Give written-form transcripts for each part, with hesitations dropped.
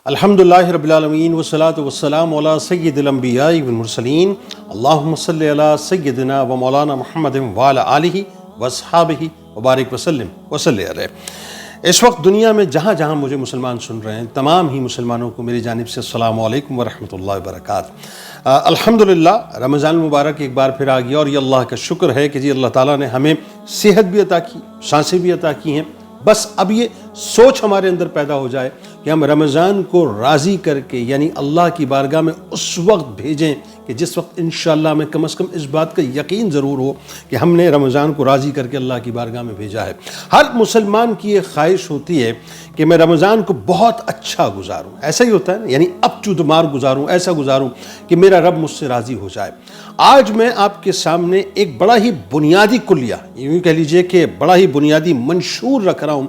الحمدللہ رب العالمین والصلاة والسلام علی سید الانبیاء والمرسلین اللہم صلی علی سیدنا و مولانا محمد وعلی آلہ واصحابہ وبارک وسلم وصلی علیہ۔ اس وقت دنیا میں جہاں جہاں مجھے مسلمان سن رہے ہیں تمام ہی مسلمانوں کو میری جانب سے السلام علیکم ورحمۃ اللہ وبرکاتہ۔ الحمدللہ رمضان المبارک ایک بار پھر آ گیا اور یہ اللہ کا شکر ہے کہ اللہ تعالیٰ نے ہمیں صحت بھی عطا کی، سانسیں بھی عطا کی ہیں۔ بس اب یہ سوچ ہمارے اندر پیدا ہو جائے کہ ہم رمضان کو راضی کر کے یعنی اللہ کی بارگاہ میں اس وقت بھیجیں کہ جس وقت انشاءاللہ ہمیں کم از کم اس بات کا یقین ضرور ہو کہ ہم نے رمضان کو راضی کر کے اللہ کی بارگاہ میں بھیجا ہے۔ ہر مسلمان کی یہ خواہش ہوتی ہے کہ میں رمضان کو بہت اچھا گزاروں، ایسا ہی ہوتا ہے نا، یعنی اپ ٹو دا مارک گزاروں، ایسا گزاروں کہ میرا رب مجھ سے راضی ہو جائے۔ آج میں آپ کے سامنے ایک بڑا ہی بنیادی کلیہ، یوں کہہ لیجئے کہ بڑا ہی بنیادی منشور رکھ رہا ہوں،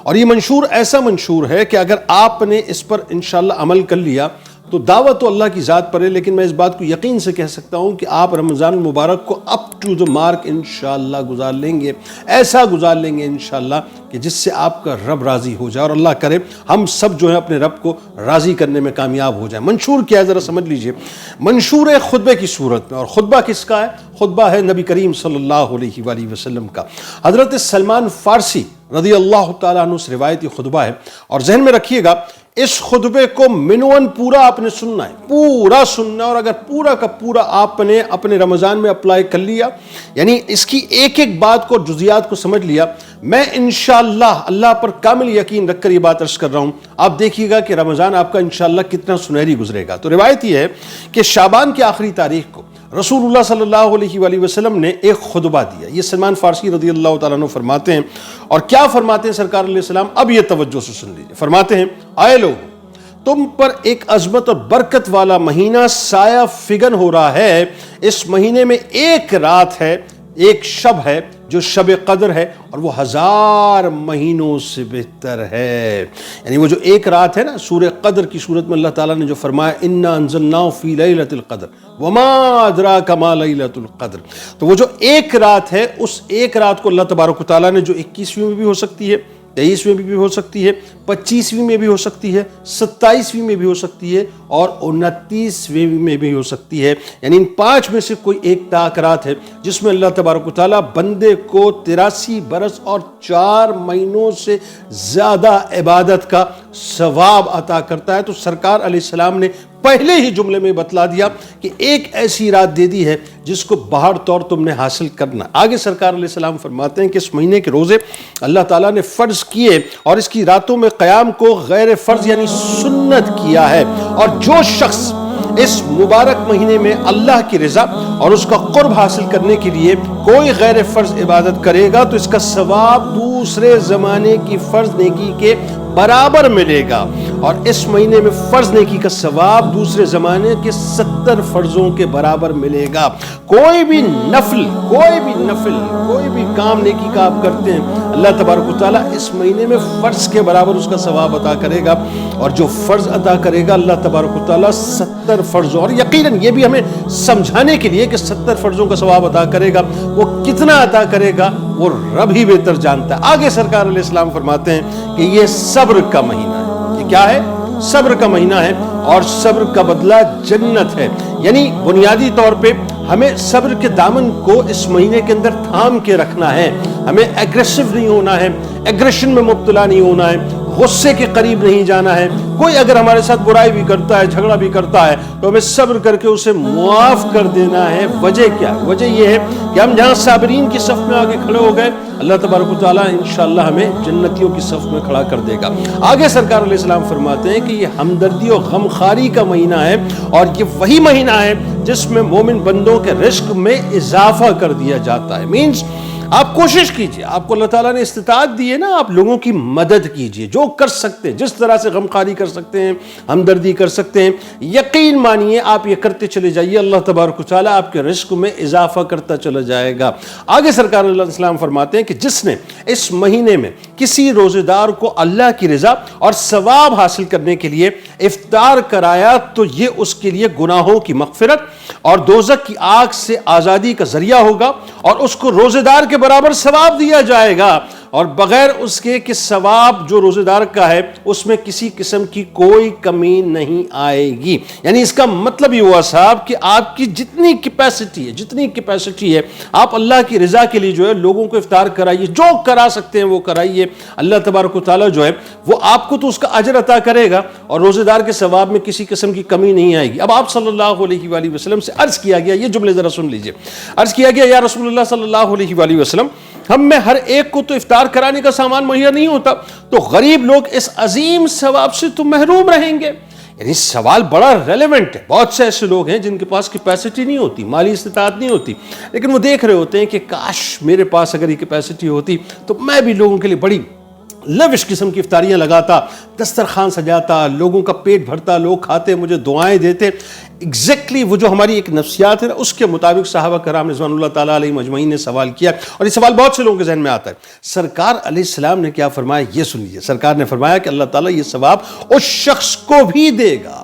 اور یہ منشور ایسا منشور ہے کہ اگر آپ نے اس پر انشاءاللہ عمل کر لیا تو دعوت تو اللہ کی ذات پر ہے، لیکن میں اس بات کو یقین سے کہہ سکتا ہوں کہ آپ رمضان المبارک کو اپ ٹو دا مارک انشاءاللہ گزار لیں گے، ایسا گزار لیں گے انشاءاللہ کہ جس سے آپ کا رب راضی ہو جائے، اور اللہ کرے ہم سب جو ہے اپنے رب کو راضی کرنے میں کامیاب ہو جائیں۔ منشور کیا ہے ذرا سمجھ لیجئے۔ منشور ہے خطبے کی صورت میں، اور خطبہ کس کا ہے؟ خطبہ ہے نبی کریم صلی اللہ علیہ وآلہ وسلم کا۔ حضرت سلمان فارسی رضی اللہ تعالیٰ عنہ سے روایتی خطبہ ہے، اور ذہن میں رکھیے گا اس خطبے کو منون پورا آپ نے سننا ہے، پورا سننا ہے، اور اگر پورا کا پورا آپ نے اپنے رمضان میں اپلائی کر لیا، یعنی اس کی ایک ایک بات کو، جزیات کو سمجھ لیا، میں انشاءاللہ اللہ پر کامل یقین رکھ کر یہ بات عرض کر رہا ہوں، آپ دیکھیے گا کہ رمضان آپ کا انشاءاللہ کتنا سنہری گزرے گا۔ تو روایت یہ ہے کہ شعبان کی آخری تاریخ کو رسول اللہ صلی اللہ علیہ وآلہ وسلم نے ایک خطبہ دیا۔ یہ سلمان فارسی رضی اللہ تعالیٰ عنہ فرماتے ہیں، اور کیا فرماتے ہیں سرکار علیہ السلام؟ اب یہ توجہ سے سن لیجیے۔ فرماتے ہیں، آئے لوگ، تم پر ایک عظمت اور برکت والا مہینہ سایہ فگن ہو رہا ہے۔ اس مہینے میں ایک رات ہے، ایک شب ہے جو شب قدر ہے، اور وہ 1000 مہینوں سے بہتر ہے۔ یعنی وہ جو ایک رات ہے نا، سورہ قدر کی صورت میں اللہ تعالیٰ نے جو فرمایا اِنَّا أَنزَلْنَاهُ فِي لَيْلَةِ الْقَدْرِ وَمَا أَدْرَاكَ مَا لَيْلَةُ الْقَدْرِ، تو وہ جو ایک رات ہے، اس ایک رات کو اللہ تبارک و تعالیٰ نے جو 21ویں میں بھی ہو سکتی ہے، 23ویں میں بھی ہو سکتی ہے، 25ویں میں بھی ہو سکتی ہے، 27ویں میں بھی ہو سکتی ہے، اور 29ویں میں بھی ہو سکتی ہے، یعنی ان 5 میں سے کوئی ایک تاک رات ہے جس میں اللہ تبارک و تعالیٰ بندے کو 83 برس اور 4 مہینوں سے زیادہ عبادت کا ثواب عطا کرتا ہے۔ تو سرکار علیہ السلام نے پہلے ہی جملے میں بتلا دیا کہ ایک ایسی رات دے دی ہے جس کو بہر طور تم نے حاصل کرنا۔ آگے سرکار علیہ السلام فرماتے ہیں کہ اس مہینے کے روزے اللہ تعالیٰ نے فرض کیے، اور اس کی راتوں میں قیام کو غیر فرض یعنی سنت کیا ہے، اور جو شخص اس مبارک مہینے میں اللہ کی رضا اور اس کا قرب حاصل کرنے کے لیے کوئی غیر فرض عبادت کرے گا تو اس کا ثواب دوسرے زمانے کی فرض نیکی کے برابر ملے گا، اور اس مہینے میں فرض نیکی کا ثواب دوسرے زمانے کے 70 فرضوں کے برابر ملے گا۔ کوئی بھی نفل کوئی بھی کام نیکی کا آپ کرتے ہیں، اللہ تبارک و تعالیٰ اس مہینے میں فرض کے برابر اس کا ثواب عطا کرے گا، اور جو فرض عطا کرے گا اللہ تبارک و تعالیٰ 70 فرضوں، اور یقیناً یہ بھی ہمیں سمجھانے کے لیے کہ 70 فرضوں کا ثواب عطا کرے گا، وہ کتنا عطا کرے گا وہ رب ہی بہتر جانتا ہے۔ آگے سرکار علیہ السلام فرماتے ہیں کہ یہ صبر کا مہینہ ہے۔ یہ کیا ہے؟ صبر کا مہینہ ہے، اور صبر کا بدلہ جنت ہے۔ یعنی بنیادی طور پہ ہمیں صبر کے دامن کو اس مہینے کے اندر تھام کے رکھنا ہے، ہمیں ایگریسو نہیں ہونا ہے، ایگریشن میں مبتلا نہیں ہونا ہے، غصے کے قریب نہیں جانا ہے۔ کوئی اگر ہمارے ساتھ برائی بھی کرتا ہے، جھگڑا بھی کرتا ہے، تو ہمیں صبر کر کے اسے معاف کر دینا ہے۔ وجہ کیا؟ وجہ یہ ہے کہ ہم جہاں صابرین کی صف میں آگے کھڑے ہو گئے، اللہ تبارک و تعالیٰ انشاءاللہ ہمیں جنتیوں کی صف میں کھڑا کر دے گا۔ آگے سرکار علیہ السلام فرماتے ہیں کہ یہ ہمدردی اور غمخواری کا مہینہ ہے، اور یہ وہی مہینہ ہے جس میں مومن بندوں کے رزق میں اضافہ کر دیا جاتا ہے۔ مینز آپ کوشش کیجئے، آپ کو اللہ تعالیٰ نے استطاعت دی ہے نا، آپ لوگوں کی مدد کیجئے، جو کر سکتے ہیں، جس طرح سے غمخواری کر سکتے ہیں، ہمدردی کر سکتے ہیں، یقین مانیے آپ یہ کرتے چلے جائیے، اللہ تبارک و تعالیٰ آپ کے رزق میں اضافہ کرتا چلا جائے گا۔ آگے سرکار علیہ السلام فرماتے ہیں کہ جس نے اس مہینے میں کسی روزے دار کو اللہ کی رضا اور ثواب حاصل کرنے کے لیے افطار کرایا تو یہ اس کے لیے گناہوں کی مغفرت اور دوزخ کی آگ سے آزادی کا ذریعہ ہوگا، اور اس کو روزے دار کے برابر ثواب دیا جائے گا۔ اور بغیر اس کے کہ ثواب جو روزے دار کا ہے اس میں کسی قسم کی کوئی کمی نہیں آئے گی. یعنی اس کا مطلب یہ ہوا صاحب کہ آپ کی جتنی کیپیسٹی ہے آپ اللہ کی رضا کے لیے جو ہے لوگوں کو افطار کرائیے, جو کرا سکتے ہیں وہ کرائیے. اللہ تبارک و تعالیٰ جو ہے وہ آپ کو تو اس کا اجر عطا کرے گا اور روزے دار کے ثواب میں کسی قسم کی کمی نہیں آئے گی. اب آپ صلی اللہ علیہ وآلہ وسلم سے عرض کیا گیا, یہ جملے ذرا سن لیجئے, عرض کیا گیا یا رسول اللہ صلی اللہ علیہ وآلہ وسلم, ہم میں ہر ایک کو تو افطار کرانے کا سامان مہیا نہیں ہوتا, تو غریب لوگ اس عظیم ثواب سے تو محروم رہیں گے. یعنی سوال بڑا ریلیونٹ ہے. بہت سے ایسے لوگ ہیں جن کے پاس کیپیسٹی نہیں ہوتی, مالی استطاعت نہیں ہوتی, لیکن وہ دیکھ رہے ہوتے ہیں کہ کاش میرے پاس اگر یہ کیپیسٹی ہوتی تو میں بھی لوگوں کے لیے بڑی لوش قسم کی افطاریاں لگاتا, دسترخوان سجاتا, لوگوں کا پیٹ بھرتا, لوگ کھاتے, مجھے دعائیں دیتے. ایگزیکٹلی وہ جو ہماری ایک نفسیات ہے نا, اس کے مطابق صحابہ کرام رضوان اللہ تعالیٰ علیہ مجمعین نے سوال کیا, اور یہ سوال بہت سے لوگوں کے ذہن میں آتا ہے. سرکار علیہ السلام نے کیا فرمایا, یہ سن لیجیے. سرکار نے فرمایا کہ اللہ تعالیٰ یہ ثواب اس شخص کو بھی دے گا,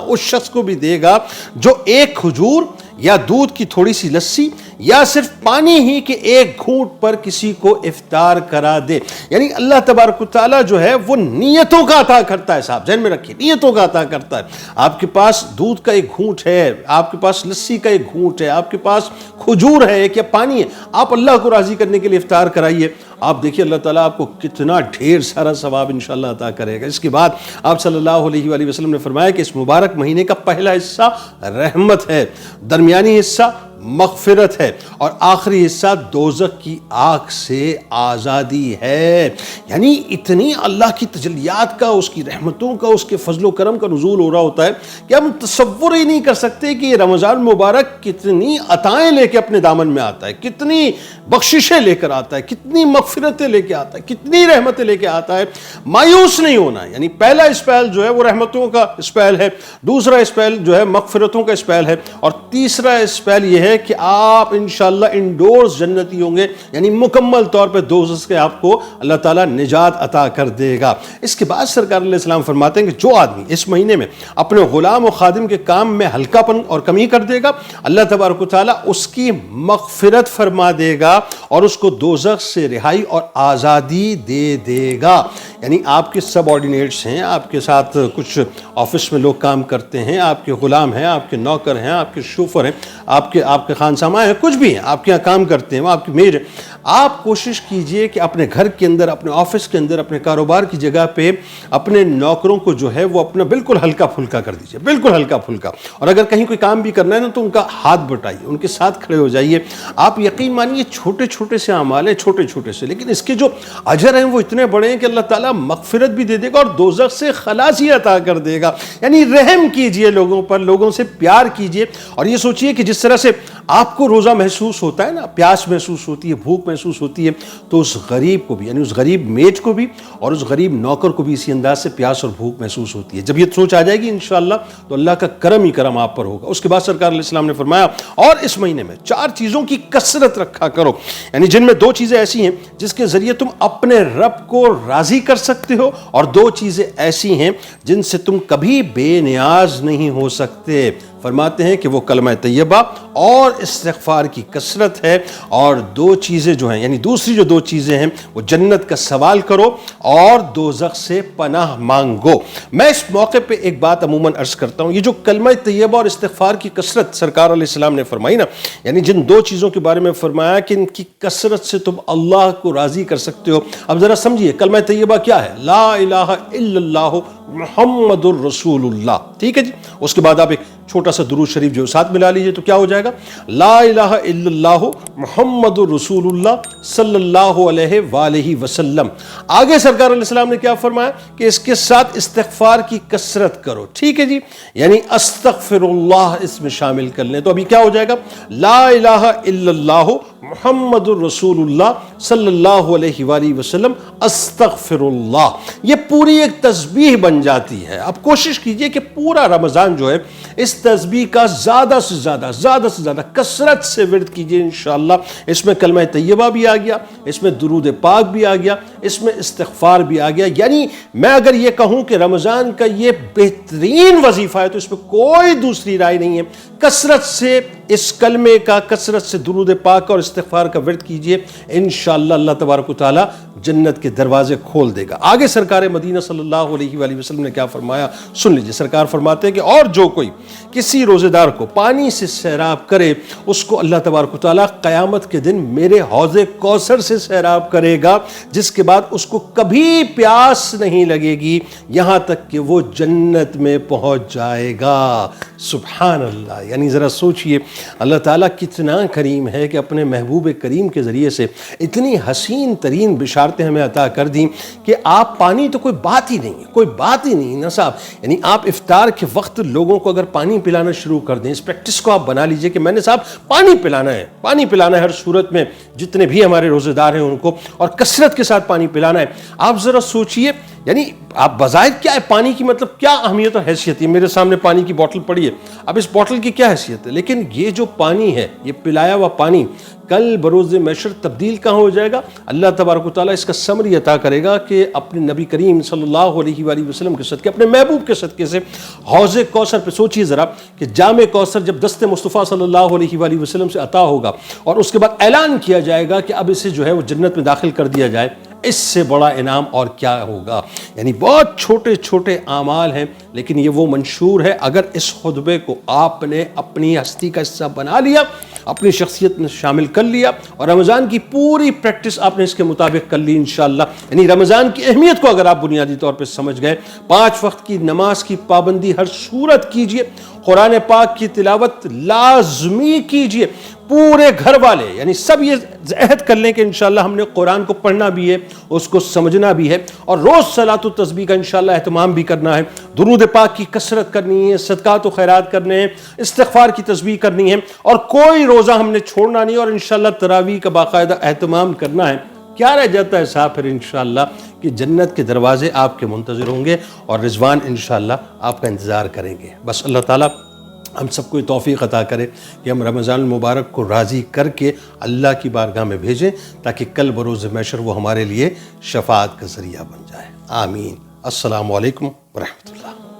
اس شخص کو بھی دے گا جو ایک کھجور یا دودھ کی تھوڑی سی لسی یا صرف پانی ہی کے ایک گھونٹ پر کسی کو افطار کرا دے. یعنی اللہ تبارک و تعالیٰ جو ہے وہ نیتوں کا عطا کرتا ہے. صاحب ذہن میں رکھیے, نیتوں کا عطا کرتا ہے. آپ کے پاس دودھ کا ایک گھونٹ ہے, آپ کے پاس لسی کا ایک گھونٹ ہے, آپ کے پاس کھجور ہے کہ پانی ہے, آپ اللہ کو راضی کرنے کے لیے افطار کرائیے. آپ دیکھیے اللہ تعالیٰ آپ کو کتنا ڈھیر سارا ثواب انشاءاللہ عطا کرے گا. اس کے بعد آپ صلی اللہ علیہ وآلہ وسلم نے فرمایا کہ اس مبارک مہینے کا پہلا حصہ رحمت ہے, درمیانی حصہ مغفرت ہے, اور آخری حصہ دوزخ کی آگ سے آزادی ہے. یعنی اتنی اللہ کی تجلیات کا, اس کی رحمتوں کا, اس کے فضل و کرم کا نزول ہو رہا ہوتا ہے کہ ہم تصور ہی نہیں کر سکتے کہ یہ رمضان مبارک کتنی عطائیں لے کے اپنے دامن میں آتا ہے, کتنی بخششیں لے کر آتا ہے, کتنی مغفرتیں لے کے آتا ہے, کتنی رحمتیں لے کے آتا ہے. مایوس نہیں ہونا. یعنی پہلا اسپیل جو ہے وہ رحمتوں کا اسپیل ہے, دوسرا اسپیل جو ہے مغفرتوں کا اسپیل ہے, اور تیسرا اسپیل یہ ہے کہ آپ انشاءاللہ انڈورز جنتی ہوں گے. یعنی مکمل طور پہ دوزخ سے آپ کو اللہ تعالیٰ نجات عطا کر دے گا. اس کے بعد سرکار علیہ السلام فرماتے ہیں کہ جو آدمی اس مہینے میں اپنے غلام و خادم کے کام میں ہلکا پن اور کمی کر دے گا, اللہ تبارک و تعالیٰ اس کی مغفرت فرما دے گا اور اس کو دوزخ سے رہائی اور آزادی دے دے گا. یعنی آپ کے سب آرڈینیٹس ہیں, آپ کے ساتھ کچھ آفس میں لوگ کام کرتے ہیں, آپ کے غلام ہیں, آپ کے نوکر ہیں, آپ کے شوفر ہیں, آپ کے خانساماں ہیں, کچھ بھی ہیں, آپ کے یہاں کام کرتے ہیں, وہ آپ کی میڈ ہے. آپ کوشش کیجئے کہ اپنے گھر کے اندر, اپنے آفس کے اندر, اپنے کاروبار کی جگہ پہ اپنے نوکروں کو جو ہے وہ اپنا بالکل ہلکا پھلکا کر دیجئے, بالکل ہلکا پھلکا. اور اگر کہیں کوئی کام بھی کرنا ہے نا تو ان کا ہاتھ بٹائیے, ان کے ساتھ کھڑے ہو جائیے. آپ یقین مانیے چھوٹے چھوٹے سے اعمال ہیں, چھوٹے چھوٹے سے, لیکن اس کے جو اجر ہیں وہ اتنے بڑے ہیں کہ اللہ تعالیٰ مغفرت بھی دے دے گا اور دوزخ سے خلاصی عطا کر دے گا. یعنی رحم کیجئے لوگوں پر, لوگوں سے پیار کیجئے, اور یہ سوچئے کہ جس طرح سے آپ کو روزہ محسوس ہوتا ہے نا, پیاس محسوس ہوتی ہے, بھوک محسوس ہوتی ہے, تو اس غریب کو بھی, یعنی اس غریب میٹ کو بھی اور اس غریب نوکر کو بھی اسی انداز سے پیاس اور بھوک محسوس ہوتی ہے. جب یہ سوچ آ جائے گی انشاءاللہ تو اللہ کا کرم ہی کرم آپ پر ہوگا. اس کے بعد سرکار علیہ السلام نے فرمایا اور اس مہینے میں 4 چیزوں کی کثرت رکھا کرو, یعنی جن میں 2 چیزیں ایسی ہیں جس کے ذریعے تم اپنے رب کو راضی کر سکتے ہو, اور 2 چیزیں ایسی ہیں جن سے تم کبھی بے نیاز نہیں ہو سکتے. فرماتے ہیں کہ وہ کلمہ طیبہ اور استغفار کی کثرت ہے, اور 2 چیزیں جو ہیں, یعنی دوسری جو 2 چیزیں ہیں وہ جنت کا سوال کرو اور دوزخ سے پناہ مانگو. میں اس موقع پہ ایک بات عموماً عرض کرتا ہوں, یہ جو کلمہ طیبہ اور استغفار کی کثرت سرکار علیہ السلام نے فرمائی نا, یعنی جن 2 چیزوں کے بارے میں فرمایا کہ ان کی کثرت سے تم اللہ کو راضی کر سکتے ہو. اب ذرا سمجھیے کلمہ طیبہ کیا ہے, لا الہ الا اللہ محمد الرسول اللہ, ٹھیک ہے جی. اس کے بعد آپ ایک چھوٹا سا درود شریف جو ساتھ ملا لیجئے تو کیا ہو جائے گا, لا الہ الا اللہ محمد الرسول اللہ صلی اللہ علیہ وآلہ وسلم. آگے سرکار علیہ السلام نے کیا فرمایا کہ اس کے ساتھ استغفار کی کثرت کرو, ٹھیک ہے جی, یعنی استغفر اللہ اس میں شامل کر لیں. تو ابھی کیا ہو جائے گا, لا الہ الا اللہ محمد الرسول اللہ صلی اللہ علیہ وآلہ وسلم استغفر اللہ. یہ پوری ایک تسبیح بن جاتی ہے. اب کوشش کیجئے کہ پورا رمضان جو ہے اس تسبیح کا زیادہ سے زیادہ کثرت سے ورد کیجئے انشاءاللہ. اس میں کلمہ طیبہ بھی آ گیا, اس میں درود پاک بھی آ گیا, اس میں استغفار بھی آ گیا. یعنی میں اگر یہ کہوں کہ رمضان کا یہ بہترین وظیفہ ہے تو اس میں کوئی دوسری رائے نہیں ہے. کثرت سے اس کلمے کا کثرت سے درود پاک اور استغفار کا ورد کیجئے، انشاءاللہ اللہ تبارک و تعالی جنت کے دروازے کھول دے گا۔ آگے سرکار مدینہ صلی اللہ علیہ وآلہ وسلم نے کیا فرمایا سن لیجئے۔ سرکار فرماتے ہیں کہ اور جو کوئی کسی روزے دار کو پانی سے سیراب کرے، اس کو اللہ تبارک و تعالی قیامت کے دن میرے حوض کوثر سے سیراب کرے گا، جس کے بعد اس کو کبھی پیاس نہیں لگے گی یہاں تک کہ وہ جنت میں پہنچ جائے گا۔ سبحان اللہ، یعنی ذرا سوچئے اللہ تعالیٰ کتنا کریم ہے کہ اپنے محبوب کریم کے ذریعے سے اتنی حسین ترین بشارتیں ہمیں عطا کر دیں کہ آپ پانی تو کوئی بات ہی نہیں، کوئی بات ہی نہیں نا صاحب۔ یعنی آپ افطار کے وقت لوگوں کو اگر پانی پلانا شروع کر دیں، اس پریکٹس کو آپ بنا لیجئے کہ میں نے صاحب پانی پلانا ہے، پانی پلانا ہے ہر صورت میں، جتنے بھی ہمارے روزے دار ہیں ان کو، اور کثرت کے ساتھ پانی پلانا ہے۔ آپ ذرا سوچئے، یعنی آپ بظاہر کیا ہے پانی کی مطلب کیا اہمیت اور حیثیت ہے؟ میرے سامنے پانی کی بوتل پڑی ہے، اب اس بوتل کی کیا حیثیت ہے؟ لیکن یہ جو پانی ہے، یہ پلایا ہوا پانی کل بروز محشر تبدیل کہاں ہو جائے گا؟ اللہ تبارک و تعالیٰ اس کا سمری عطا کرے گا کہ اپنے نبی کریم صلی اللہ علیہ وآلہ وسلم کے صدقے، اپنے محبوب کے صدقے سے حوض کوثر پہ سوچیے ذرا کہ جام کوثر جب دست مصطفیٰ صلی اللہ علیہ وآلہ وسلم سے عطا ہوگا اور اس کے بعد اعلان کیا جائے گا کہ اب اسے جو ہے وہ جنت میں داخل کر دیا جائے، اس سے بڑا انعام اور کیا ہوگا؟ یعنی بہت چھوٹے چھوٹے اعمال ہیں، لیکن یہ وہ منشور ہے۔ اگر اس خطبے کو آپ نے اپنی ہستی کا حصہ بنا لیا، اپنی شخصیت میں شامل کر لیا، اور رمضان کی پوری پریکٹس آپ نے اس کے مطابق کر لی انشاءاللہ، یعنی رمضان کی اہمیت کو اگر آپ بنیادی طور پہ سمجھ گئے، 5 وقت کی نماز کی پابندی ہر صورت کیجئے، قرآن پاک کی تلاوت لازمی کیجئے، پورے گھر والے یعنی سب یہ عہد کر لیں کہ انشاءاللہ ہم نے قرآن کو پڑھنا بھی ہے، اس کو سمجھنا بھی ہے، اور روز صلاۃ و تسبیح کا انشاءاللہ اہتمام بھی کرنا ہے، درود پاک کی کثرت کرنی ہے، صدقات و خیرات کرنے ہیں، استغفار کی تسبیح کرنی ہے، اور کوئی روزہ ہم نے چھوڑنا نہیں، اور انشاءاللہ تراویح کا باقاعدہ اہتمام کرنا ہے۔ کیا رہ جاتا ہے صاحب پھر انشاءاللہ کہ جنت کے دروازے آپ کے منتظر ہوں گے اور رضوان انشاءاللہ آپ کا انتظار کریں گے۔ بس اللہ تعالیٰ ہم سب کو توفیق عطا کرے کہ ہم رمضان المبارک کو راضی کر کے اللہ کی بارگاہ میں بھیجیں، تاکہ کل بروز محشر وہ ہمارے لیے شفاعت کا ذریعہ بن جائے۔ آمین۔ السلام علیکم ورحمۃ اللہ۔